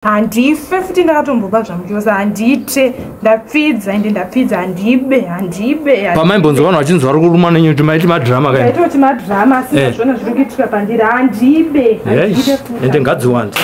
Handife futhi ndakatombopa zvamuchosa handite ndapfidza ende ndapfidza handibe pamaimbonzo vanhu vachinzwa vari kuruma nenyu kuti maiti madhirama kaini taitoti madhirama asi zvona zviri kuitika pandiri handibe ende ngadziwanda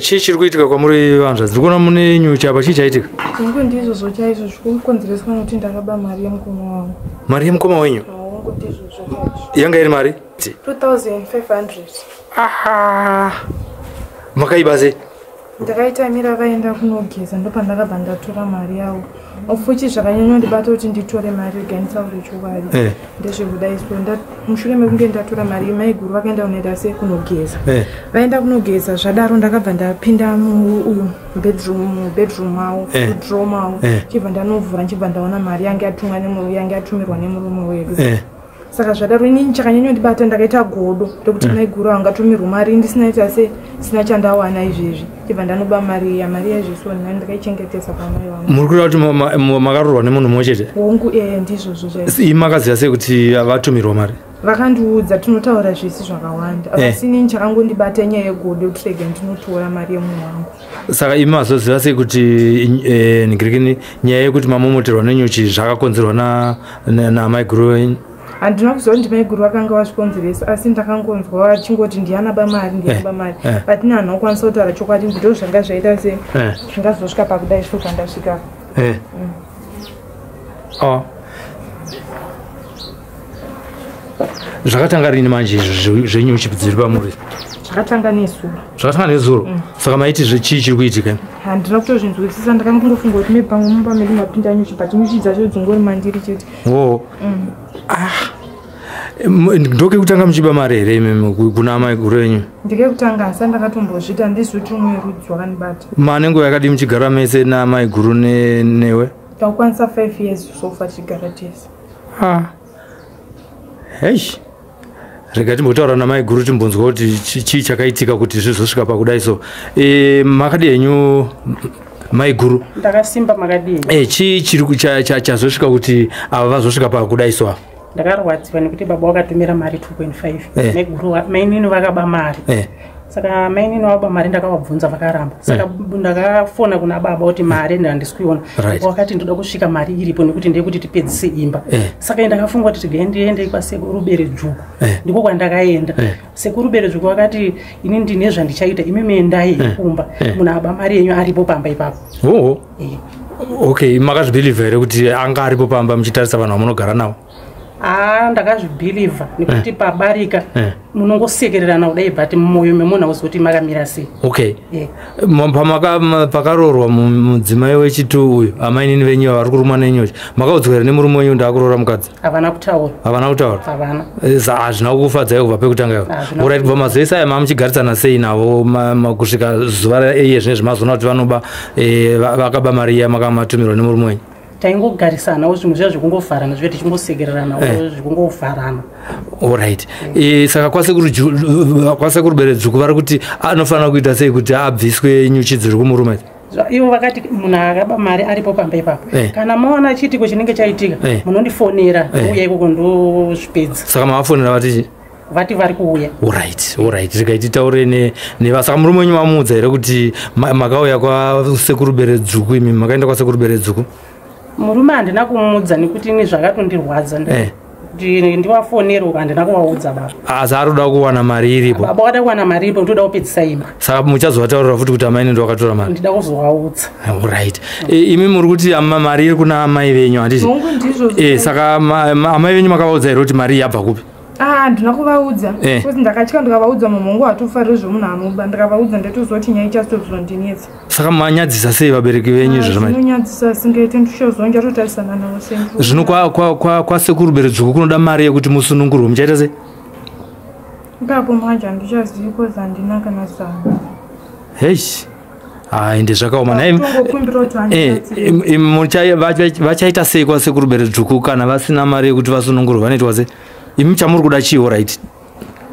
chii chiri kuitika kwamuri vanzva dziri kuona mune nyuchi apa chii chaitika ingo ndizvozvo chaizvo zvikukonzereswa nokuti ndakaba mari yemukoma wangu mari yemukoma wenyu yanga iri mari 2500 aha makaiba sei ndakaitamira vaenda kunogeza ndopandakabva ndatora mari yavo ofuchi zvakanyanya ndibata kuti nditore mari ganisauri chokwadi ndezvekudaiswa mushure mekunge ndatora mari maiguru vakaenda kunoenda sei kunogeza vaenda kunogeza zvadaro ndakabva ndapinda muuyu bedroom avo drom avo chibva ndanovhura nchibva ndaona mari yange yatumirwa nemurume wedu saka zvadaro inini chakanyanya ndibata ndakaita godo ndokuti maiguru angatumirwa mari ndisinaita se sina chandawana izvezvi chibva ndanoba mari yazviso ndakaichengetesa pamai vangu muri kureva kuti makarorwa nemunhu mumwe chete hongu ndizvozvo makaziva sei kuti vatumirwa mari vakandiudza tinotaura zvisi zvakawanda asi inini chakangondibata nyaya yegodo kuti rega ndinotora mari yemunhu wangu saka imi mazoziva sei kuti nigirikini nyaya yekuti mamomoterwa nenyuchi zvakakonzerwa namaiguru wenyu handina kuziva kuti maiguru vakanga vazvikonzeresa asi ndakangonzwa vachingoti ndianaba mari but ini hanhu akwanisa kutaura chokwadi ndo zvanga zvaita se zvingazosvika pakudai svo pandasvika zvakatanga rini manje zvenyuchi dziri pamuri zvakatanga nezuro saka maiti zvechii chiri kuitika handina kutozvinzwisisa ndakangofunga kuti mepamwe mumba medu mapinda nyuchi but nyuchi dzacho dzingori mandiri chete ndoke kutanga muchiba mari here imimi kuna amaiguru enyu ndikekutanga asi ndakatombozvita ndizvoti umwe rudzi wakanibata manenguva yakadi muchigara mese namaiguru newe takukwanisa 5 years sofa tichigara tese hei rega timbotaura namaiguru timbonzwa kuti chii chakaitika kuti zvizosvika pakudai so makadi henyu maiguru ndakasimba makadi chii chiri chazosvika kuti ava vazosvika pakudai so ndakarwadziwa nekuti baba wakatumira mari 2.5 maiguru mainini vakaba mari saka mainini vaba mari ndakavabvunza vakaramba saka ndakafona kuna baba kuti mari ndandisikuiona wakati ndoda kusvika mari iripo nekuti ndeyekuti tipedzise imba saka ndakafunga kuti tigaendiende kwasekuru Beredzvuku ndiko kwandakaenda sekuru Beredzvuku wakati ini ndine zvandichaita imi mendai kumba munhu aba mari yenyu aripo pamba ipapo okay makazvibhilivha here kuti anga aripo pamba muchitarisa vanhu vamunogara navo ndakazvibhilivha nekuti pabarika munongosekererana kudai but mumwoyo memunhu hauzoti makamira sei pakarorwa mudzimai wechitu uyu amainini venyu vari kuruma nenyuchi makaudzwa here nemurume wenyu ndakurora mukadzi havana kutaura hazvina kukufadzai kubva pekutanga urit kubva mazoisa aya mamuchigarisana sei navo kusvika zuva iyezvine zvemazoona kuti vanoba vakaba mari iya makamatumirwa nemurume wenyu taingogarisanawo zvimwe zviya zvikungovharana zvive tichingosekereranawo zvikungovharana allright saka kwasekuru Beredzvuku vari kuti anofanira kuita sei kuti abviswe nyuchi dziri kumurume ivo vakati munhu akaba mari aripo pamba ipapo kana maona chiitiko chinenge chaitika munondifonera uya ikoko ndozvipedza saka mavafonera vatichi vati vari kuuya allright regai titaure saka murume wenyu mamuudza here kuti makauya kwasekuru Beredzvuku imi makaenda kwasekuru Beredzvuku murume handina kumuudza nekuti ini zvakatondirwadza ndiwafonero handina kuvaudza baba asi ari kuda kuwana mari iripo baba wada kuwana mari iripo ndoda kupedzisa imba saka muchazovataurira futi kuti amaini ndo vakatora mari ndida kuzovaudza right imi muri kuti mari iri kuna amai venyu handiti saka amai venyu makavaudza here kuti mari yabva kupi ndina kuvaudza kuti ndakatya ndikavaudza mumongo hatofarire zvomunhu anoba ndikavaudza ndetozoti nyaya ichazotozondinetsa saka manyadzisa sei vabereki venyu zvinonyadzisa singaite ndichozonja totarisana navo sei zvino kwasekuru Beredzvuku kunoda mari yekuti musunungurwe muchaita sei ipapo manje handichazivi kozi handina kana zano ende zvakaoma vachaita sei kwasekuru Beredzvuku kana vasina mari yekuti vasunungurwe vanoitwa sei imi chamuri kuda chiwo right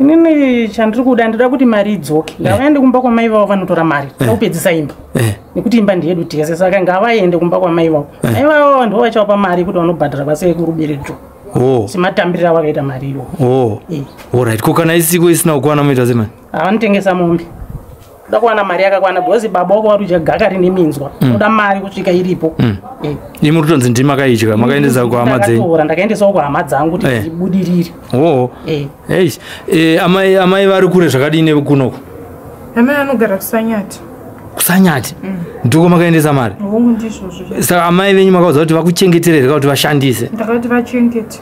inini chandiri kuda ndida kuti mari idzoke ngavaende kumba kwamai vavo vanotora mari kupedzisa imba nekuti imba ndiyedu tese saka ngavaende kumba kwamai vavo mai vavo ndo vachapa mari kuti vanobhadhara vasekuru Beredzvuku sematambiriro avakaita mari iwo right kukana isiko isina kuwana muita semani vanotengesa mombe uda kuwana mari yakakwana because baba wako vari uchagaka rine minzwa uda mari kusvika iripo imi rutonzi ndimi makaitya makaendesa kuhama dzenyu ndakaendesawo kuhama dzangu kuti dzibudirire amai vari kure zvakadini kunoko amai anogara kusanyati ndiko makaendesa mari saka amai venyu makaudza kuti vakuchengeterereka kuti vashandise ndakati vachengete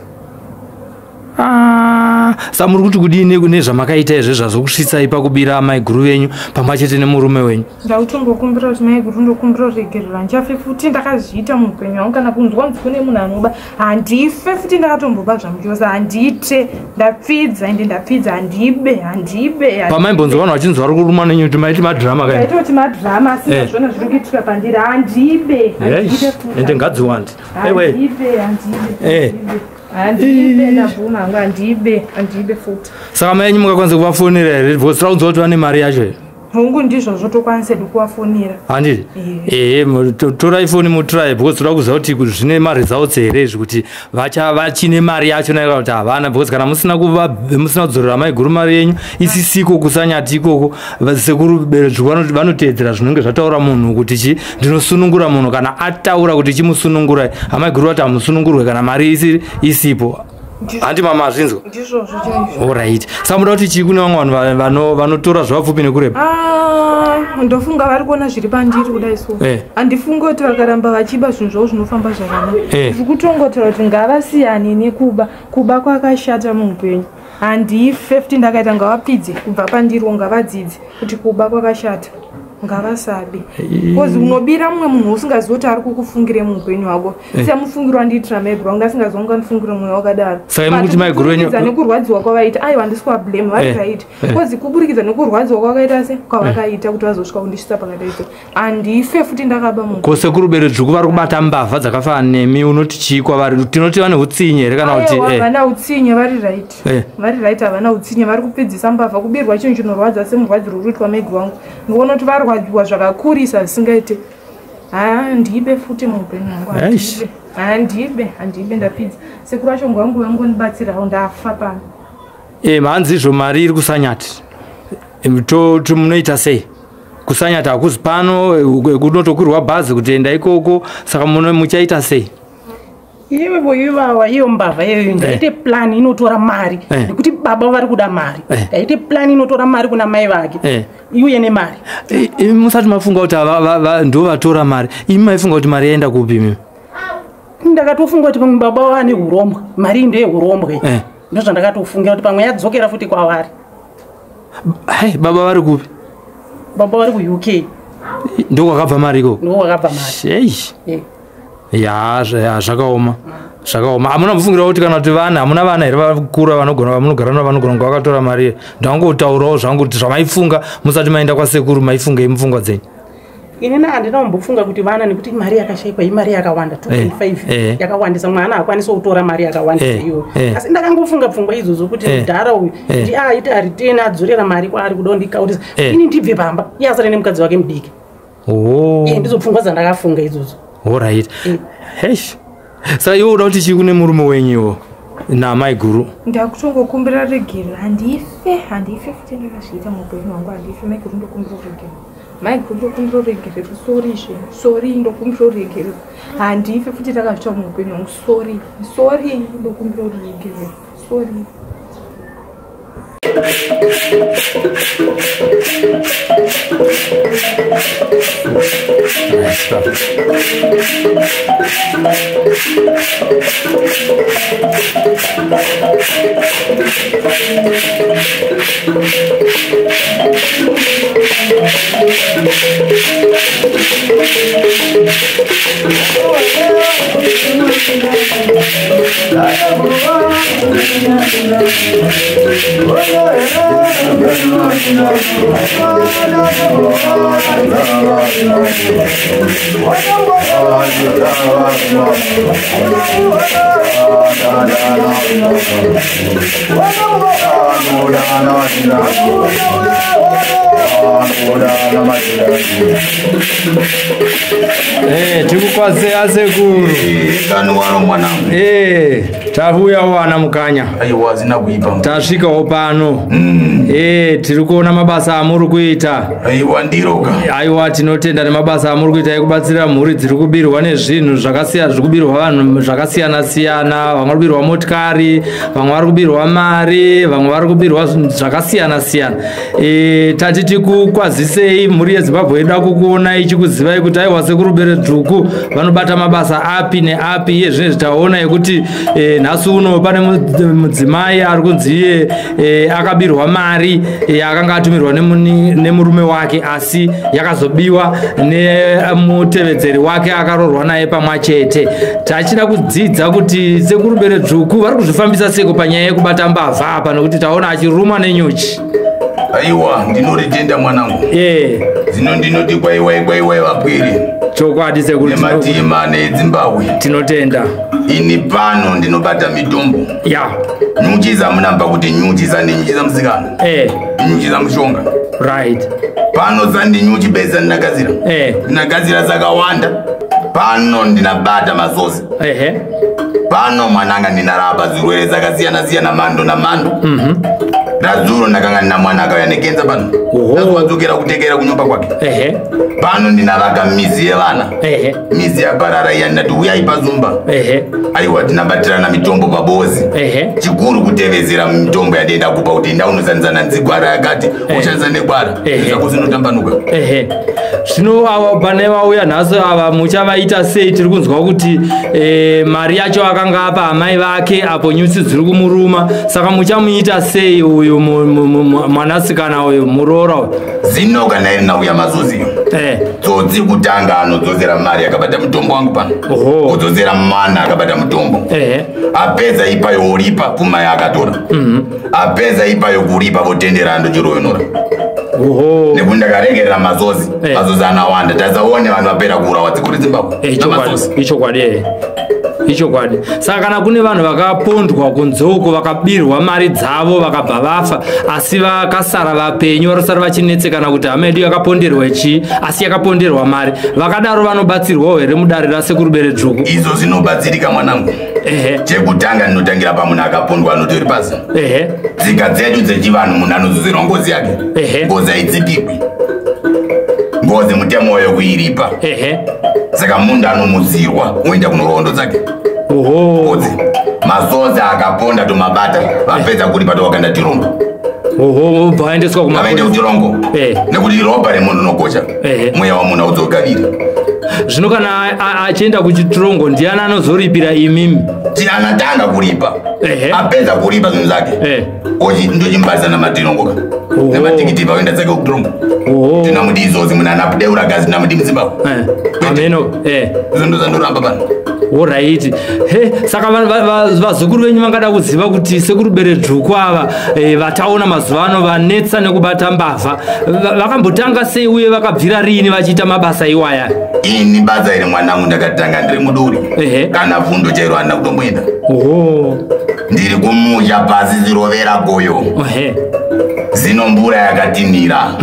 saka muri kuti kudini nezvamakaita izve zvazokusvitsai pakubira amai guru venyu pamwe chete nemurume wenyu ndautombokumbira kuti mai guru ndokumbira kuregerera ndichafe futi ndakazviita muupenyu hwangu kana kunzwa nzwi kune munhu anoba handife futi ndakatomboba zvamuchosa handite ndapfidza ende ndapfidza handibe pamaimbonzwa vanhu vachinzwa vari kuruma nenyu kuti maiti madhirama kaitoti madhirama asina zvona zviri kuitika pandiri handibe ende ngadziwandi handibe ndabvuma hangu handibe futi saka mai enyu mukakwanisa kuvafonera here because raunzwa kuti vane mari yacho here hongu ndizvozvo tokwanisedi kuvafonera handiti torai foni mutrai because toda kuziva kuti zvine mari results here izvi kuti vachine mari yacho naika kuti havana because kana musina kudzorera mai guru mari yenyu isisiko kusanyati ikoko sekuru Beredzvuku vanoteedzera zvinenge zvataura munhu kuti chi ndinosunungura munhu kana ataura kuti chimusunungurai amai guru vati hamusunungurwe kana mari isipo handi mama azvinzwa alright saka muda kuti chii kune vamwe vanhu vanotora zvavapfupi nekurepa ndofunga vari kuona zviri pandiri kudai so handifungi kuti vakaramba vachiba zvinhu zvavo zvinofamba zvakanaka zvekutongotera kuti ngavasiyane nekuba kwakashata muupenyu handife futi ndakaita ngavapidze kubva pandiriwo ngavadzidzi kuti kuba kwakashata ngavasabe kozi unobira mumwe munhu usingazivi kuti ari kukufungire muupenyu hwako semufungiro wandiitira maiguru wangu ndasingaziva kunga ndifungire mwoyo wakadaro kuburikidza nekurwadziwa kwavaita aiwa handisi kuvablame vari right kozi kuburikidza nekurwadziwa kwavakaita se kwavakaita kuti vazosvika kundisvisa pakadaizvo handife futi ndakaba munhu kosekuru Beredzvuku vari kubata mbavha dzakafanana nemi unoti chii kwavari tinoti vane utsinye here kana kuti havana utsinye vari right havana utsinye vari kupedzisa mbavha kubirwa chinhu chinorwadza semurwadziro uriitwa maiguru wangu ndikuona kuti varwadziwa zvakakurisa zvisingaite handibe futi muupenyu hwangu handibe ndapidza sekuru vacho ngwangu vangondibatsirawo ndafa pano mhanzi izvo mari iri kusanyati toti munoita sei kusanyati hakuzi pano kunotokwirwa bhazi kutienda ikoko saka muchaita sei ivava iyo mbavha iyoyo ndaite plani inotora mari nekuti baba vari kuda mari ndaite plani inotora mari kuna mai vake iuye nemari musati mafunga kuti ndo vatora mari imi maifunga kuti mari yaenda kupi mimi ndakatofunga kuti pamwe baba vane urombwe mari ndeyehurombwe ndozvandakatofungira kuti pamwe yadzokera futi kwavari baba vari kupi baba vari kuuk ndokwakabva mari iko ndokwakabva mari zvakaoma hamuna mufungira kuti kana kuti vana hamuna vana here vakura vamunogara navo vanogona kunge vakatora mari ndangotaurawo zvangu kuti zvamaifunga musati maenda kwasekuru maifunga mupfungwa dzenyu inini handina kumbofunga kuti vana nekuti mari yakashayikwa imari yakawanda 2.5 yakawandisa mwana akwanisa kutora mari yakawandisa iyoyo asi ndakangofunga pfungwa idzodzo kuti mudhara uyu kuti aite ariteni adzorera mari kwaari kuda kundikautisa ini ndibve pamba iye asare nemukadzi wake mudiki ndizo pfungwa dzandakafunga idzodzo alright saka iwo uda kuti chii kune murume wenyu namai guru ndakutongokumbira regerera handife futi ndakazviita muupenyu hwangu handife mai guru ndokumbira regerera mai guru ndokumbira regerera sori ndokumbira regerera handife futi ndakazviita muupenyu hwangu sori ndokumbira regerera sori Tikukwazea sekuru. Kanu wano mwanangu. Tavuya wana mukanya. Aiwa zina kuipa. Tasvikawo pano. Tiri kuona mabasa amuri kuita. Aiwa ndiroka. Aiwa tinotenda nemabasa amuri kuita ekubatsira mhuri dziri kubirwa nezvinhu zvakasiyana, zviri kubirwa vanhu zvakasiyana siyana, vamwe vari kubirwa motikari, vamwe vari kubirwa mari, vamwe vari kubirwa zvakasiyana siyana. Tati tikukwazisei mhuri yeZimbabwe ida kukuona ichikuzivai kuti aiwa sekuru Beredhuku vanobata mabasa api neapi. Iye zvinezvi taona yekuti nhasi uno pane mudzimai ari kunzi akabirwa mari akanga atumirwa nemurume wake, asi yakazobiwa nemutevedzeri wake akaroorwa naye pamwe chete. Tachida kudzidza kuti sekuru Beredhuku vari kuzvifambisa seko panyaya yekubata mbavha apa, nekuti taona achirumwa nenyuchi. Aiwa ndinoritenda mwanangu. Zino ndinoti kwaiwa vapwiri. Chokwadi sekuru nematima neZimbabwe. Tinotenda. Ini pano ndinobata mitombo. Nyuchi zamunamba kuti nyuchi zandi za muzikana. Nyuchi za mushonga. Right. Pano zandi nyuchi beza ndinagadzira. Ndinagadzira zakawanda. Pano ndinabata mazozi. Pano mwananga ndinarapa zvirwere zakasiyana siyana mando na mando. Razuro ndakanga ndina mwana akauya nekenza pano. Ndazowadzokera kutekera kunyumba kwake. Pano ndinavaka mizi yevana. Mizi yaparara iya ndati uyai paZumba. Aiwa tinabatirana mitombo pabozi. Chikuru kutevezera mitombo yadenda kupa kuti ndaunosanzana nzigwara yakati ushanza negwara. Zvako zvinotambanuka. Zvino ava pane vauya nhasi ava muchavaita sei? Tiri kunzwa kuti mari yacho akanga apa amai vake apo nyuchi dziri kumuruma, saka muchamuita sei uyu mwanasikana uyu muroora uyu? Zino kana iri nauya mazozi dzodzi kutanga anodzosera mari akabata mutombo wangu pano, kudzosera mwana akabata mutombo, apedza ipayo uripa pfuma yaakatora, apedza ipayo kuripa votendera andochiroyonora. Nekuti ndakaregerera mazozi anawanda. Tazaone vanhu vapera kuurawa dzikuri Zimbabwe. Ichokwadi. Saka kana kune vanhu vakapondwa kunzoko vakabirwa mari dzavo vakabva vafa, asi vakasara vapenyu varosara vachinetsekana kuti hama yedu yakaponderwa chi, asi yakaponderwa mari, vakadaro vanobatsirwawo here mudare rasekuru Beredhuku? Izvo zvinobatsirika mwanangu. Chekutanga ndinotangira pamunhu akapondwa anotori pasi. Tsika dzedu dzechivanhu munhu anozozerwa ngozi yake. Ngozi haidzipikwi. Ngozi mutemo wayo kuiripa. Saka munhu anomudzirwa oenda kunorondo dzake. Ngozi mazozi akaponda tomabata vapedza kuripa towakanda tirongo. Vaendeswa kumaende kutirongo. Nekuti ropa remunhu rinokosha. Mweya wamunhu audzogaviri. Zvino kana achienda kuchitirongo ndiani anozoripira imimi? Anatanga kuripa. Apedza kuripa zvinhu zvake. Ndochimbarisa namatirongo nematikiti vaenda dzake kutirongo. Tinamudi izvozvi munhu anapudeura gazi namudi muZimbabwe. Ameno. Zvinhu zvandoramba pano. Alright. Saka vazukuru venyu vangada kuziva kuti sekuru Beredhuku ava vataona mazuva ano vanetsa nekubata mbavha vakambotanga sei uye vakabvira rini vachiita mabasa iwaya? Ini basa iri mwanangu ndakatanga ndiri muduri. Kana fundo chairo handina kutomboenda. Ndiri kumusha pasi zirovera goyo. Zino mvura yakatinira.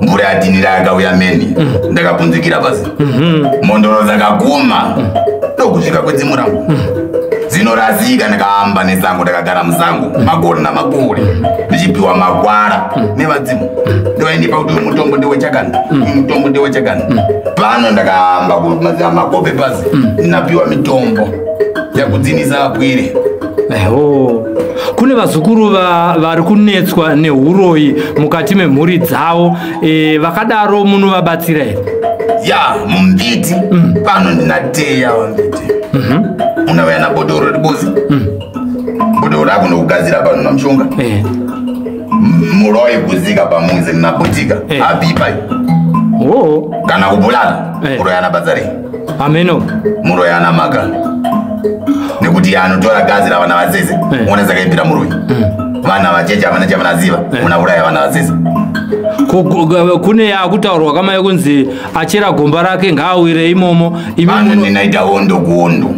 Mvura yatinira yakauya meni. Ndakabvunzikira pasi. Mondoro dzakaguma. Ndokusvika kwedzimurangu. Dzinorasika ndakahamba nesango, ndakagara musango makore namakore ndichipiwa magwara nevadzimu. Ndoendipa kuti uyu mutombo ndewechakani, mutombo ndewechakani. Pano ndakahamba kumakope pasi ndinapiwa mitombo yakudzinisa apwire. kune vazukuru vari kunetswa neuroyi mukati memhuri dzavo, vakadaro munovabatsira here? Ya, mumbiti pano ndinateya wambiti unauya nabhodhoro ribozi bhodhoro rako ndokugadzira pano namushonga muroyi kuzika pamuzi nabotika apipai kana kubulala muroyi anabatsari ameno muroyi anamaka nekuti anotora gazi ravana vazeze ona zakaipira muroyi vana vachecha vana chavanaziva unauraya vana vazeze. Kune akutaurwa kama yekunzi achera gomba rake ngaawire imomo. Pano ndinaita hondo kuhondo.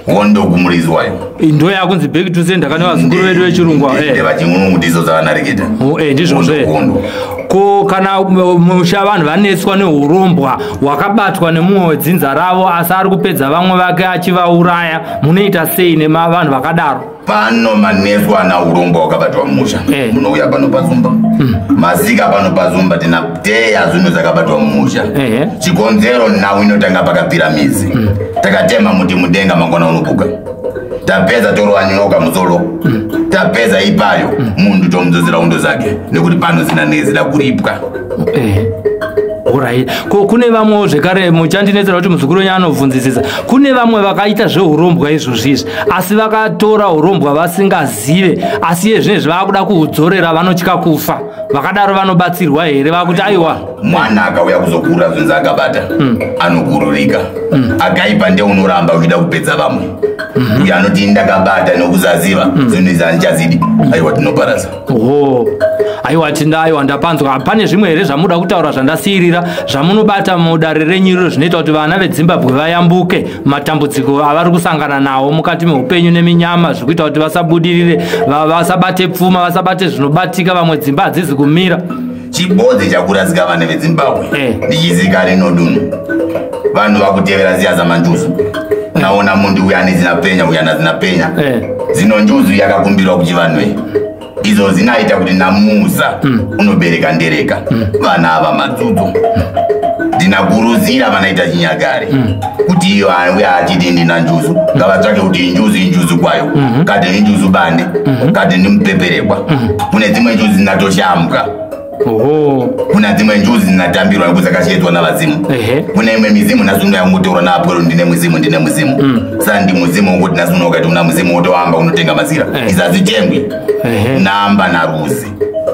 Hondo kumurizwayo. Ndo yakunzi back to sender kana vazukuru vedu vechirungwa. Ndeva chingunu ndizo zvavanareketa. Ndizvo zve. Ko kana musha vanhu vanetswa neurombwa wakabatwa nemumwe wedzinza ravo asi ari kupedza vamwe vake achivauraya, munoita sei nevanhu vakadaro? Pano maneswa na urombwa wakabatwa mumusha munouya pano pazumba mazika pano pazumba tinateya zvinhu zvakabatwa mumusha chikonzero nhau inotanga pakapira mizi takatema muti mudenga mangwana unobuka tapedza torovanyoka musoro tapedza ipayo munhu tomudzosera undo zake nekuti pano zina nezida kuripwa. Alright. Kune vamwe zvekare muchandinetsera kuti muzukuru wenyu anovhunzisisa. Kune vamwe vakaita zveurombwa izvozvizvi asi vakatora urombwa vasingazive asi izvezvi vakuda kuhudzorera vanotya kufa. Vakadaro vanobatsirwa here vakuti aiwa mwana akauya kuzokura zvinzi akabata anogururika akaipa ndeunoramba uchida kupedza vamwe uye anoti ndakabata nokusaziva zvinhu izvi handichazidi aiwa tinoparasa. Aiwa aiwa ndapanzwa. Pane zvimwe here zvamuda kutaura zvandasiyirira zvamunobata mudare renyiriro zvinoita kuti vana veZimbabwe vayambuke matambudziko avari kusangana nawo mukati meupenyu neminyama zvikuita kuti vasabudirire, vasabate pfuma, vasabate zvinobatika, vamwe dzimba hadzizi kumira? Chibodzi chakurasika vana veZimbabwe ndichizika rino dunhu vanhu vakutevera ziya zamanjuzu naona mundu uya nezina penya uya nazina penya zino njuzu yakakumbirwa kuchivanwe izo zinaita kuti namusa unobereka ndereka vana ava madzudzu ndinaguruzira vanaita chinyagare kuti iyo uya achiti ndina njuzu ngavatsvake kuti injuzu kwayo kati injuzu bande kati ndimupeperekwa kune dzimwe njuzu dzinatoshamka kuna dzimwe njuzi dzinatambirwa nekuti dzakashedzwa navazimu kune imwe mizimu nazuno yangotorwa naapolo ndine muzimu saka ndi muzimu wokuti nazuno ukati una muzimu wotoamba unotenga mazira izazitengwi namba naruzi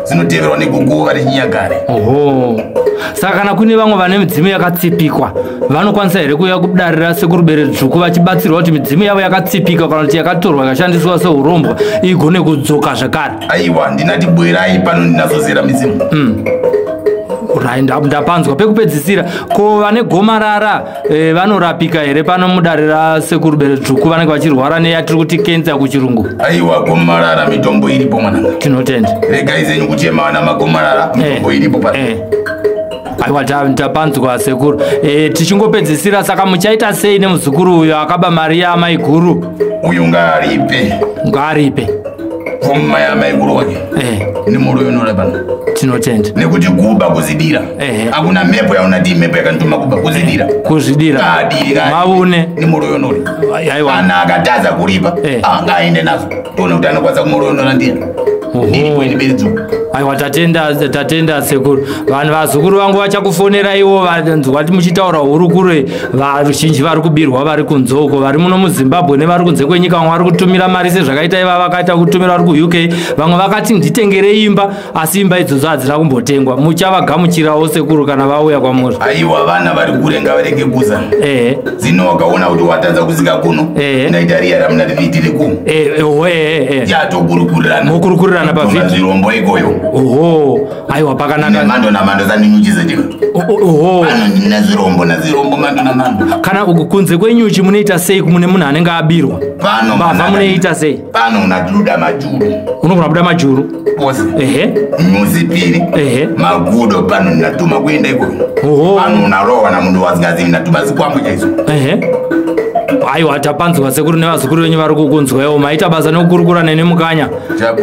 zinoteverwa neguguva rechinyagare. Saka kana kune vamwe vane midzimu yakatsipikwa vanokwanisa here kuuya kudarira sekurubere dzvuku vachibatsirwa kuti midzimu yavo yakatsipika kana kuti yakatorwa ikashandiswa seurombwa igone kudzoka zvakare? Aiwa ndinati bwerai pano ndinazozera mizimu. Ndapanzwa. Pekupedzisira, ko vane gomarara vanorapika here pano mudare rasekurubere dzvuku vanenge vachirwara neyatiri kuti kenza kuchirungu? Aiwa gomarara mitombo iripo mwananga. Tinotenda. Regai zenyu kuchema vana magomarara mitombo iripo pano. Aiwa tapanzwa sekuru. Tichingopedzisira, saka muchaita sei nemuzukuru uyo akaba mari yaamai guru? Uyu ngaaripe pfuma yaamai guru wake ni muroyo norapana. Tinotenda. Nekuti kuba kuzidira akuna mhepo yaunati mhepo yakandituma kuba kuzidira maune ni muroyo nori kana akataza kuripa ngaende nazo toone kuti anokwanisa kumuroyo norandira. Aiwa tatenda sekuru. Vanhu vazukuru vangu vachakufonera iwo vanzwa kuti muchitaura hurukure vazhinji vari kubirwa vari kunzoko vari muno muZimbabwe nevari kunze kwenyika vamwe vari kutumira mari sezvakaita iva vakaita kutumira vari kuUK vamwe vakati nditengere imba asi imba idzodzo hadzina kumbotengwa. Muchavagamuchirawo sekuru kana vauya kwamuri? Aiwa vana vari kure ngavarege kuza zino wakaona kuti watadza kusika kuno ndaita riya ramunati viitire kuno yatokurukurirana mukurukurirana pavhiki zvirombo ikoyo. Aiwa pakanaka. Nemando namando zaninyuchizetika pano ndina zvirombo nazvirombo mando namando. Kana kunze kwenyuchi munoita sei mune munhu anenge abirwa? Pano bava munoita sei? Pano unabuda majuru. Unogona kubuda majuru? Pose nyuzi piri magudo pano ndinatuma kuenda ikoyo. Pano unarowa na munhu wasingazivi natuma zikwambo chaizo. Aiwa tapanzwa sekuru nevazukuru venyu vari kukunzwawo maita basa nokukurukura nene mukanya.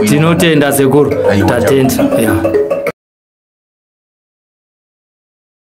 Tinotenda sekuru. Tatenda.